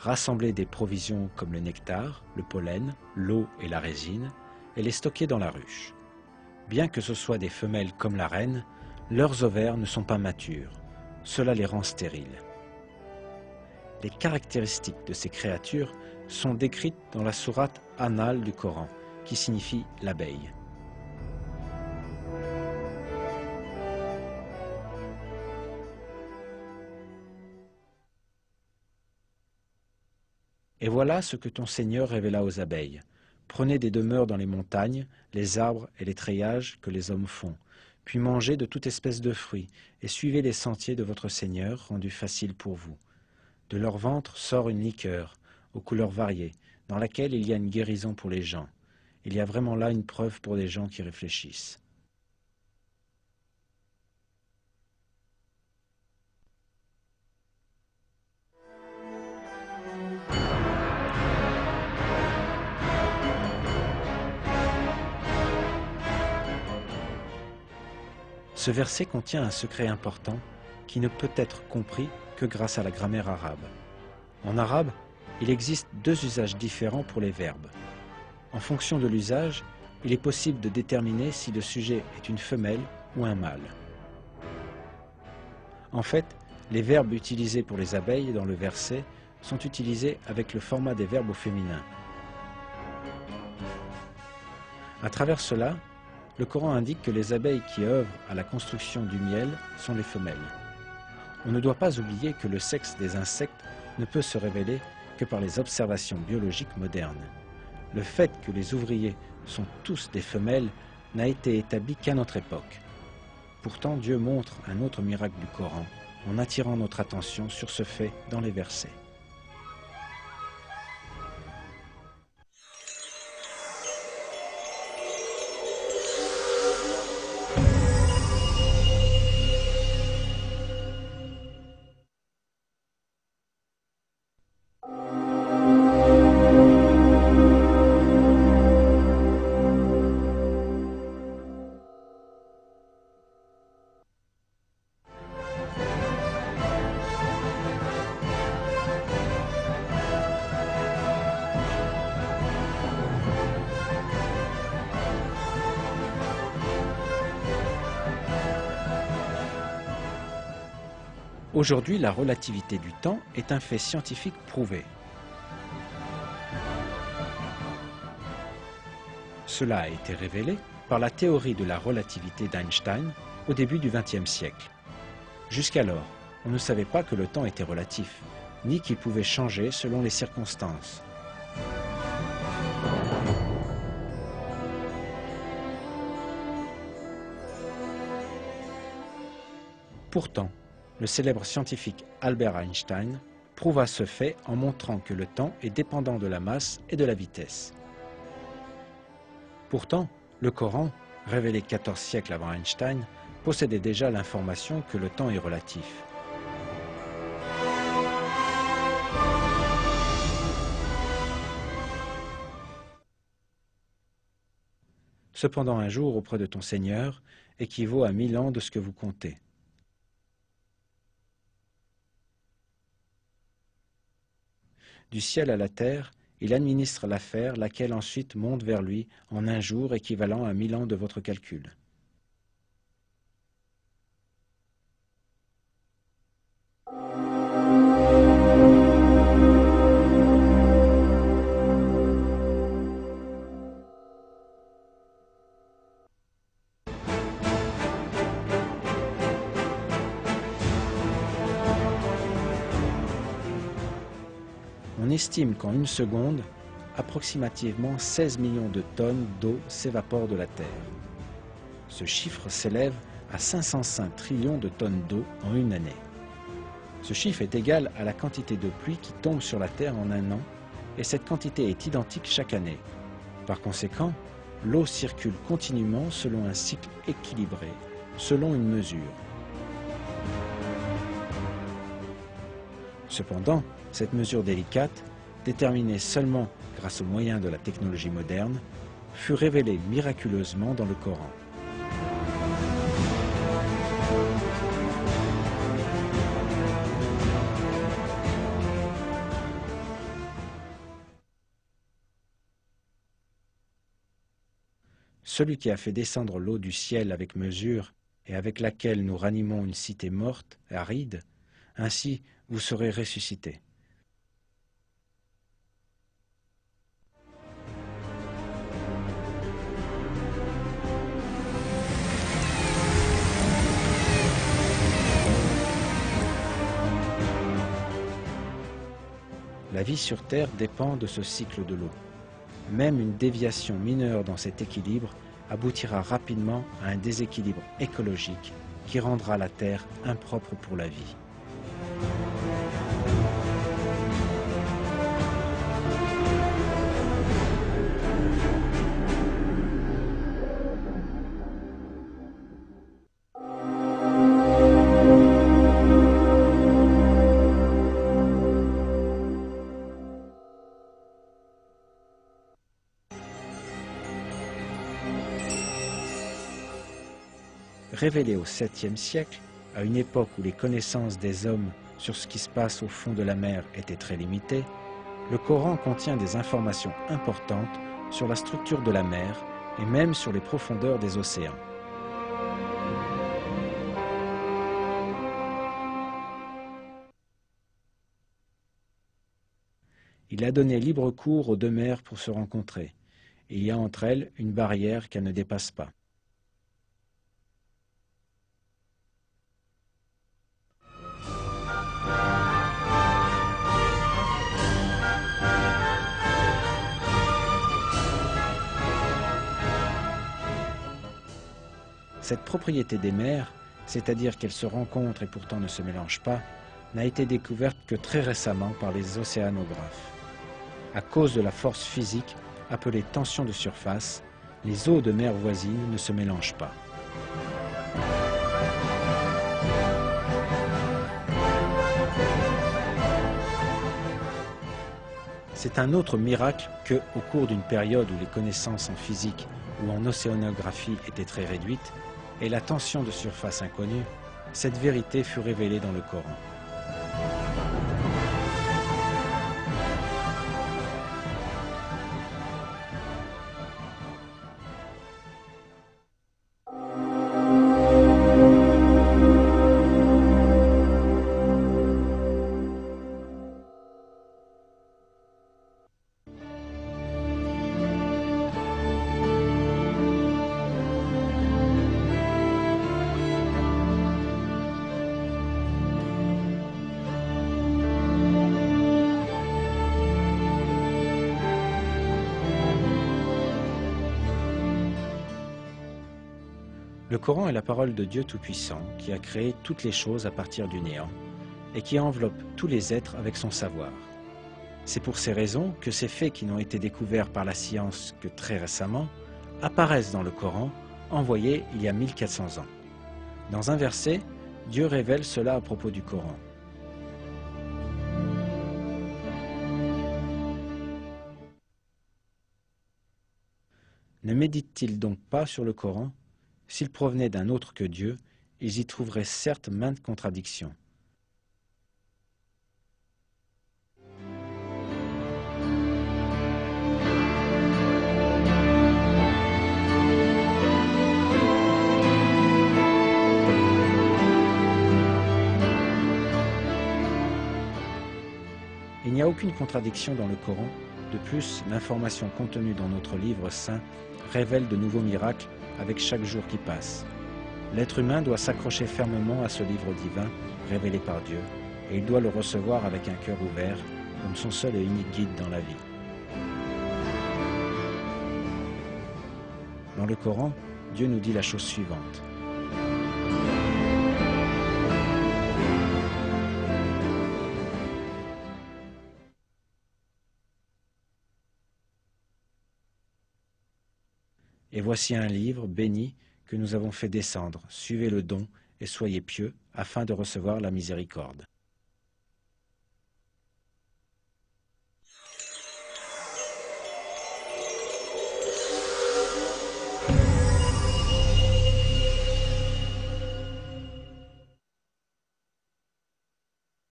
rassembler des provisions comme le nectar, le pollen, l'eau et la résine, et les stocker dans la ruche. Bien que ce soit des femelles comme la reine, leurs ovaires ne sont pas matures. Cela les rend stériles. Les caractéristiques de ces créatures sont décrites dans la sourate An-Nahl du Coran, qui signifie l'abeille. Et voilà ce que ton Seigneur révéla aux abeilles. Prenez des demeures dans les montagnes, les arbres et les treillages que les hommes font, puis mangez de toute espèce de fruits, et suivez les sentiers de votre Seigneur, rendus faciles pour vous. De leur ventre sort une liqueur, aux couleurs variées, dans laquelle il y a une guérison pour les gens. Il y a vraiment là une preuve pour des gens qui réfléchissent. Ce verset contient un secret important qui ne peut être compris que grâce à la grammaire arabe. En arabe, il existe deux usages différents pour les verbes. En fonction de l'usage, il est possible de déterminer si le sujet est une femelle ou un mâle. En fait, les verbes utilisés pour les abeilles dans le verset sont utilisés avec le format des verbes au féminin. À travers cela, le Coran indique que les abeilles qui œuvrent à la construction du miel sont les femelles. On ne doit pas oublier que le sexe des insectes ne peut se révéler que par les observations biologiques modernes. Le fait que les ouvriers sont tous des femelles n'a été établi qu'à notre époque. Pourtant, Dieu montre un autre miracle du Coran en attirant notre attention sur ce fait dans les versets. Aujourd'hui, la relativité du temps est un fait scientifique prouvé. Cela a été révélé par la théorie de la relativité d'Einstein au début du XXe siècle. Jusqu'alors, on ne savait pas que le temps était relatif, ni qu'il pouvait changer selon les circonstances. Pourtant, le célèbre scientifique Albert Einstein prouva ce fait en montrant que le temps est dépendant de la masse et de la vitesse. Pourtant, le Coran, révélé 14 siècles avant Einstein, possédait déjà l'information que le temps est relatif. Cependant, un jour auprès de ton Seigneur équivaut à 1000 ans de ce que vous comptez. Du ciel à la terre, il administre l'affaire, laquelle ensuite monte vers lui en un jour équivalent à 1000 ans de votre calcul. On estime qu'en une seconde, approximativement 16 millions de tonnes d'eau s'évaporent de la Terre. Ce chiffre s'élève à 505 trillions de tonnes d'eau en une année. Ce chiffre est égal à la quantité de pluie qui tombe sur la Terre en un an, et cette quantité est identique chaque année. Par conséquent, l'eau circule continuellement selon un cycle équilibré, selon une mesure. Cependant, cette mesure délicate, déterminée seulement grâce aux moyens de la technologie moderne, fut révélée miraculeusement dans le Coran. celui qui a fait descendre l'eau du ciel avec mesure et avec laquelle nous ranimons une cité morte, aride, ainsi vous serez ressuscités. La vie sur Terre dépend de ce cycle de l'eau. Même une déviation mineure dans cet équilibre aboutira rapidement à un déséquilibre écologique qui rendra la Terre impropre pour la vie. Révélé au 7e siècle, à une époque où les connaissances des hommes sur ce qui se passe au fond de la mer étaient très limitées, le Coran contient des informations importantes sur la structure de la mer et même sur les profondeurs des océans. Il a donné libre cours aux deux mers pour se rencontrer, et il y a entre elles une barrière qu'elles ne dépassent pas. Cette propriété des mers, c'est-à-dire qu'elles se rencontrent et pourtant ne se mélangent pas, n'a été découverte que très récemment par les océanographes. À cause de la force physique appelée tension de surface, les eaux de mer voisines ne se mélangent pas. C'est un autre miracle que, au cours d'une période où les connaissances en physique ou en océanographie étaient très réduites, et la tension de surface inconnue, cette vérité fut révélée dans le Coran. Le Coran est la parole de Dieu Tout-Puissant qui a créé toutes les choses à partir du néant et qui enveloppe tous les êtres avec son savoir. C'est pour ces raisons que ces faits qui n'ont été découverts par la science que très récemment apparaissent dans le Coran, envoyé il y a 1400 ans. Dans un verset, Dieu révèle cela à propos du Coran. Ne méditent-ils donc pas sur le Coran ? S'ils provenaient d'un autre que Dieu, ils y trouveraient certes maintes contradictions. Il n'y a aucune contradiction dans le Coran. De plus, l'information contenue dans notre livre saint révèle de nouveaux miracles avec chaque jour qui passe. L'être humain doit s'accrocher fermement à ce livre divin révélé par Dieu, et il doit le recevoir avec un cœur ouvert, comme son seul et unique guide dans la vie. Dans le Coran, Dieu nous dit la chose suivante. Et voici un livre béni que nous avons fait descendre. Suivez le don et soyez pieux afin de recevoir la miséricorde.